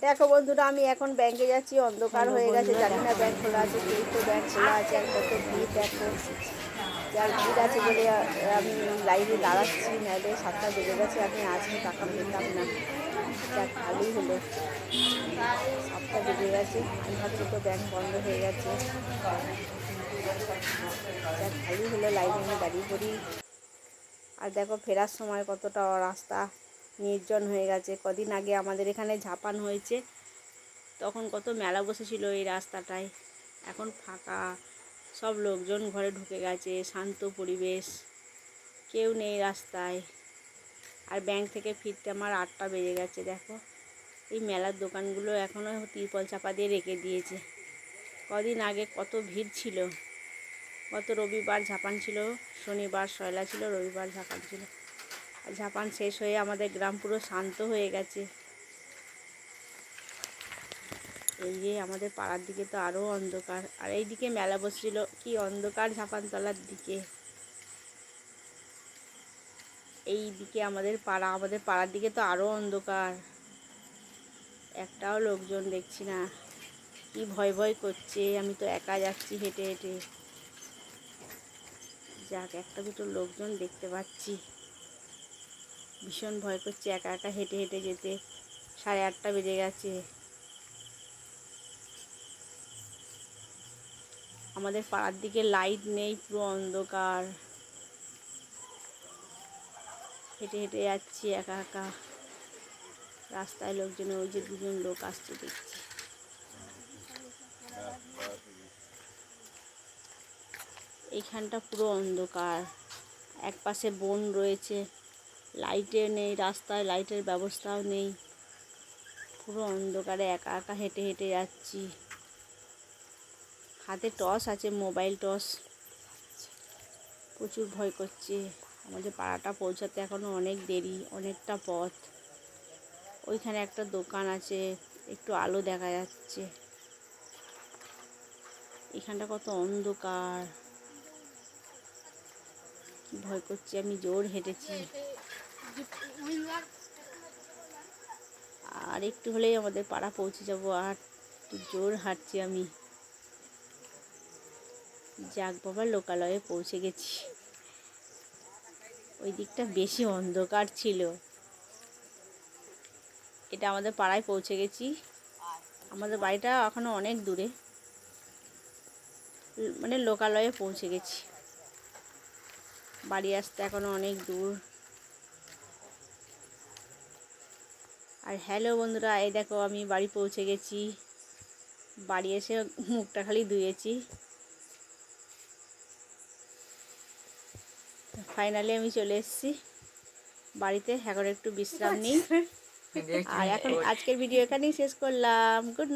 দেখো বন্ধুরা, আমি এখন ব্যাংকে যাচ্ছি। অন্ধকার হয়ে গেছে, জানি না ব্যাংক খোলা আছে কি। তো ব্যাংক খোলা আছে, আর কত ভিড় দেখো। যার ভিড় আছে বলে আমি লাইনে দাঁড়াচ্ছি, নাহলে 7টা বেজে গেছে, আমি আজকে টাকা পেতাম না। যাক ভালোই হলো, 7টা বেজে গেছে। আমি ভাবছি তো ব্যাংক বন্ধ হয়ে গেছে। যাক ভালোই হলো, লাইনে আমি দাঁড়িয়ে পড়ি। আর দেখো ফেরার সময় কতটা রাস্তা নির্জন হয়ে গেছে। কদিন আগে আমাদের এখানে ঝাপান হয়েছে, তখন কত মেলা বসেছিল এই রাস্তাটায়। এখন ফাঁকা, সব লোকজন ঘরে ঢুকে গেছে, শান্ত পরিবেশ, কেউ নেই রাস্তায়। আর ব্যাংক থেকে ফিরতে আমার 8টা বেজে গেছে। দেখো এই মেলার দোকানগুলো এখনও তিরপল চাপা দিয়ে রেখে দিয়েছে। কদিন আগে কত ভিড় ছিল, গত রবিবার ঝাপান ছিল, শনিবার শয়লা ছিল, রবিবার ঝাপান ছিল। আর ঝাপান শেষ হয়ে আমাদের গ্রাম পুরো শান্ত হয়ে গেছে। এই যে আমাদের পাড়ার দিকে তো আরও অন্ধকার, আর এই দিকে মেলা বসছিল, কি অন্ধকার ঝাপানতলার দিকে। এই দিকে আমাদের পাড়ার দিকে তো আরও অন্ধকার, একটাও লোকজন দেখছি না। কি ভয় ভয় করছে, আমি তো একা যাচ্ছি হেঁটে হেঁটে। যাক একটা দুটো লোকজন দেখতে পাচ্ছি, ভীষণ ভয় করছে একা একা হেঁটে হেঁটে যেতে। 8:30 বেজে গেছে। আমাদের পাড়ার দিকে লাইট নেই, পুরো অন্ধকার। হেঁটে হেঁটে যাচ্ছি একা একা রাস্তায়। লোকজন, ওই যে 2জন লোক আসছে দেখছি। এইখানটা পুরো অন্ধকার, এক পাশে বন রয়েছে, লাইটের নেই, রাস্তায় লাইটের ব্যবস্থাও নেই। পুরো অন্ধকারে একা একা হেঁটে হেঁটে যাচ্ছি। হাতে টর্চ আছে, মোবাইল টর্চ। প্রচুর ভয় করছে। আমাদের পাড়াটা পৌঁছাতে এখনও অনেক দেরি, অনেকটা পথ। ওইখানে একটা দোকান আছে, একটু আলো দেখা যাচ্ছে। এখানটা কত অন্ধকার, কি ভয় করছে, আমি জোর হেঁটেছি। আর একটু হলেই আমাদের পাড়া পৌঁছে যাব, আর একটু জোর হাঁটছি আমি। যাক বাবা, লোকালয়ে পৌঁছে গেছি। ওই দিকটা বেশি অন্ধকার ছিল, এটা আমাদের পাড়ায় পৌঁছে গেছি। আমাদের বাড়িটা এখনো অনেক দূরে, মানে লোকালয়ে পৌঁছে গেছি। বাড়ি আসতে এখনো অনেক দূর। আর হ্যালো বন্ধুরা, এই দেখো আমি বাড়ি পৌঁছে গেছি। বাড়ি এসে মুখটা খালি ধুয়েছি। ফাইনালি আমি চলে এসেছি বাড়িতে। এখন একটু বিশ্রাম নিই। আর এখন আজকের ভিডিও এখানেই শেষ করলাম। Good night.